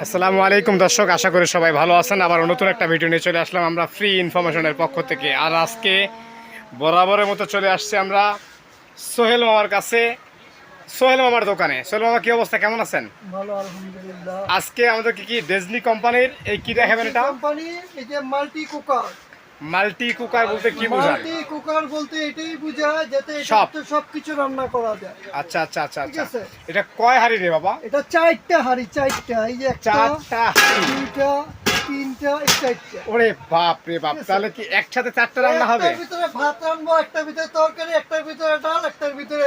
আসসালামু আলাইকুম দর্শক, আশা করি সবাই ভালো আছেন। আবার নতুন একটা ভিডিও নিয়ে চলে আসলাম আমরা ফ্রি ইনফরমেশনের পক্ষ থেকে। আর আজকে বরাবরের মতো চলে আসছে আমরা সোহেল মামার কাছে, সোহেল মামার দোকানে। সোহেল মামা, কি অবস্থা, কেমন আছেন? ভালো, আলহামদুলিল্লাহ। আজকে আমাদেরকে কি ডিজনি কোম্পানির এই কি দেখাবেন? এটা কোম্পানি, এই যে মাল্টি কুকার। মাল্টি কুকার বলতে কি বোঝায়? মাল্টি কুকার বলতে এটাই বোঝায় যাতে সবকিছু রান্না করা যায়। আচ্ছা আচ্ছা আচ্ছা ঠিক আচ্ছা। আছে। এটা কয় হাড়ি রে বাবা? এটা 4টা হাড়ি, 4টা। এই যে একটা, 4টা হাড়ি, 2টা, 3টা, 4টা। ওরে বাপ রে বাপ, তাহলে কি একসাথে 4টা রান্না হবে? একটার ভিতরে ভাত রান্না, একটার ভিতরে তরকারি, একটার ভিতরে ডাল, একটার ভিতরে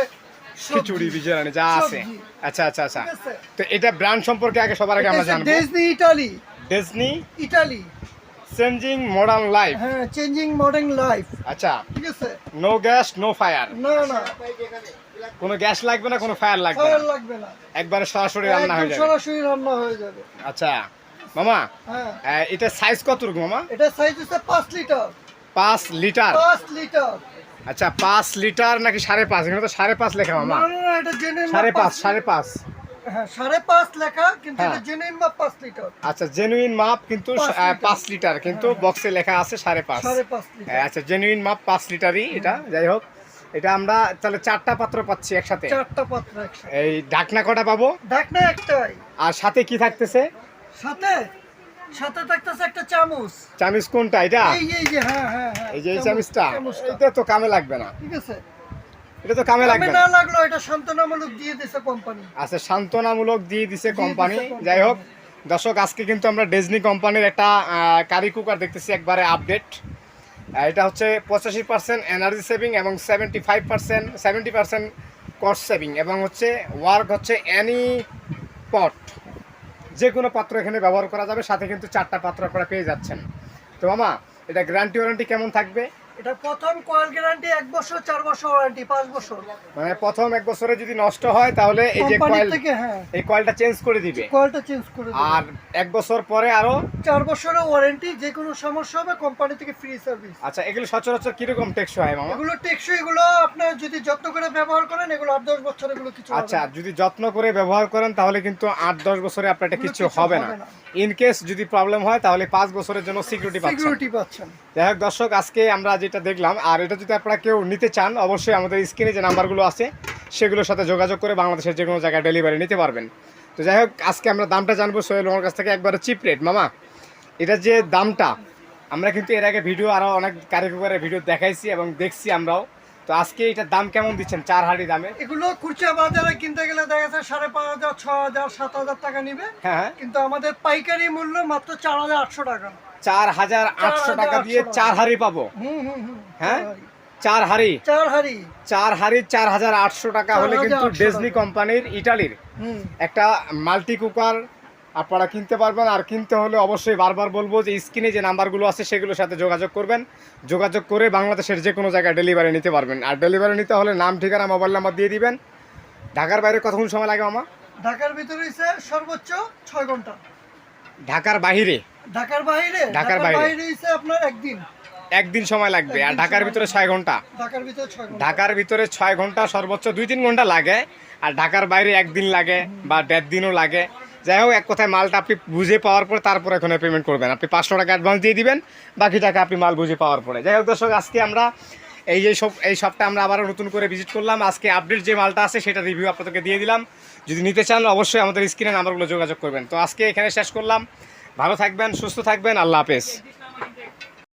খিচুড়ি বিজয়ানি যা আছে। সবজি। আচ্ছা আচ্ছা আচ্ছা। ঠিক আছে। তো এটা ব্র্যান্ড সম্পর্কে আগে সবার আগে আমরা জানবো। Disney Italy. Disney Italy. Changing modern life. হ্যাঁ, চেঞ্জিং মডার্ন লাইফ। আচ্ছা, ঠিক আছে। No gas no fire. না না, কোনো গ্যাস লাগবে না, কোনো ফায়ার লাগবে ফায়ার না, লাগবে না, একবারে সরাসরি রান্না হয়ে একদম যাবে। সরাসরি রান্না হয়ে যাবে। আচ্ছা মামা, হ্যাঁ, এটা সাইজ কতটুকু মামা? এটা সাইজ হচ্ছে 5 লিটার। 5 লিটার। 5 লিটার। আচ্ছা, 5 লিটার নাকি 5.5? এখানে তো 5.5 লেখা মামা। না না না, এটা জেনুইন 5.5। হ্যাঁ, 5.5 লেখা, কিন্তু হ্যাঁ। এটা জেনুইন মাপ 5 লিটার। আচ্ছা, জেনুইন মাপ কিন্তু 5 লিটার, কিন্তু বক্সে লেখা আছে 5.5। 5.5 লিটার। আচ্ছা, জেনুইন মাপ 5 লিটারই এটা। যাই হোক, এটা আমরা তাহলে 4টা পাত্র পাচ্ছি একসাথে। 4টা পাত্র একসাথে। এই ঢাকনা কটা পাবো? ঢাকনা একটাই। আর সাথে কি থাকতেছে? সাথে সাথে থাকতেছে একটা চামচ। চামচ কোনটা এটা? এই যে, হ্যাঁ হ্যাঁ হ্যাঁ, এই যে এই চামচটা। চামচটা, এটা তো কামে লাগবে না। ঠিক আছে। এটা তো কামে লাগবে আমি না। না লাগলো, এটা সান্ত্বনামূলক দিয়ে দিয়েছে কোম্পানি। আচ্ছা, সান্ত্বনামূলক দিয়ে দিছে কোম্পানি। কোম্পানি। যাই হোক দর্শক, আজকে কিন্তু আমরা ডিজনি কোম্পানির একটা কারি কুকার দেখতেছি, একবারে আপডেট। এটা হচ্ছে 85% এনার্জি সেভিং এবং 70% কস্ট সেভিং, এবং হচ্ছে ওয়ার্ক হচ্ছে এনি পট, যে কোনো পাত্র এখানে ব্যবহার করা যাবে। সাথে কিন্তু 4টা পাত্র আপনারা পেয়ে যাচ্ছেন। তো মামা, এটা গ্যারান্টি ওয়ারেন্টি কেমন থাকবে? এটা প্রথম কয়েল গ্যারান্টি 1 বছর, 4 বছর ওয়ারেন্টি, 5 বছর। মানে প্রথম 1 বছরে যদি নষ্ট হয় তাহলে এই যে কোম্পানি কয়েল, থেকে, হ্যাঁ, এই কয়েলটা চেঞ্জ করে দিবে। কয়েলটা চেঞ্জ করে দেবে। আর 1 বছর পরে আরো 4 বছরের ওয়ারেন্টি, যে কোনো সমস্যা হবে কোম্পানি থেকে ফ্রি সার্ভিস। আচ্ছা, এগুলো সচরাচর কিরকম টেকসই হয় মামা? এগুলো টেকসই, এগুলো আপনার যদি যত্ন করে ব্যবহার করেন, এগুলো 8-10 বছর, এগুলো কিছু হবে আচ্ছা, না। যদি যত্ন করে ব্যবহার করেন তাহলে কিন্তু 8-10 বছরে আপনার এটা এগুলো কিছু হবে না। ইন কেস যদি প্রবলেম হয় তাহলে 5 বছরের জন্য সিকিউরিটি পাচ্ছেন। সিকিউরিটি পাচ্ছেন। যাই হোক দর্শক, আজকে আমরা যেটা দেখলাম, আর এটা যদি আপনারা কেউ নিতে চান অবশ্যই আমাদের স্ক্রিনে যে নাম্বারগুলো আছে সেগুলোর সাথে যোগাযোগ করে বাংলাদেশের যে কোনো জায়গায় ডেলিভারি নিতে পারবেন। তো যাই হোক, আজকে আমরা দামটা জানবো সোহেল মামার কাছ থেকে, একবারে চিপ রেট। মামা, এটা যে দামটা, আমরা কিন্তু এর আগে ভিডিও আরও অনেক কারিগরের ভিডিও দেখাইছি এবং দেখছি আমরাও। তো আজকে এটার দাম কেমন দিচ্ছেন 4 হাঁড়ি দামে? এগুলো খুচরা বাজারে কিনতে গেলে দেখা যাচ্ছে 5,500, 6,000, 7,000 টাকা নিবে। হ্যাঁ, কিন্তু আমাদের পাইকারি মূল্য মাত্র 4,800 টাকা। 4,800 টাকা দিয়ে 4 হাঁড়ি পাবো? হ্যাঁ, 4 হাঁড়ি। 4 হাঁড়ি 4,800 টাকা হলে কিন্তু ডিজনি কোম্পানির ইটালির একটা মাল্টি কুকার আপনারা কিনতে পারবেন। আর কিনতে হলে অবশ্যই বারবার বলবো যে স্ক্রিনে যে নাম্বারগুলো আছে সেগুলোর সাথে যোগাযোগ করবেন। যোগাযোগ করে বাংলাদেশের যে কোনো জায়গায় ডেলিভারি নিতে পারবেন। আর ডেলিভারি নিতে হলে নাম, ঠিকানা, মোবাইল নাম্বার দিয়ে দিবেন। ঢাকার বাইরে কতক্ষণ সময় লাগে মামা? ঢাকার ভিতরে হইছে সর্বোচ্চ 6 ঘন্টা। ঢাকার বাহিরে? ঢাকার বাইরে হইছে আপনার একদিন সময় লাগবে। আর ঢাকার ভিতরে 6 ঘন্টা? ঢাকার ভিতরে 6 ঘন্টা, সর্বোচ্চ 2-3 ঘন্টা লাগে। আর ঢাকার বাইরে একদিন লাগে বা 1.5 দিনও লাগে। যাই হোক, এক কথায় মালটা আপনি বুঝে পাওয়ার পরে তারপরে এখানে পেমেন্ট করবেন। আপনি 500 টাকা অ্যাডভান্স দিয়ে দিবেন, বাকি টাকা আপনি মাল বুঝে পাওয়ার পরে। যাই হোক দর্শক, আজকে আমরা এই সবটা আমরা আবারও নতুন করে ভিজিট করলাম। আজকে আপডেট যে মালটা আছে সেটা রিভিউ আপনাদেরকে দিয়ে দিলাম। যদি নিতে চান অবশ্যই আমাদের স্ক্রিনে নাম্বারগুলো যোগাযোগ করবেন। তো আজকে এখানে শেষ করলাম। ভালো থাকবেন, সুস্থ থাকবেন, আল্লাহ হাফেজ।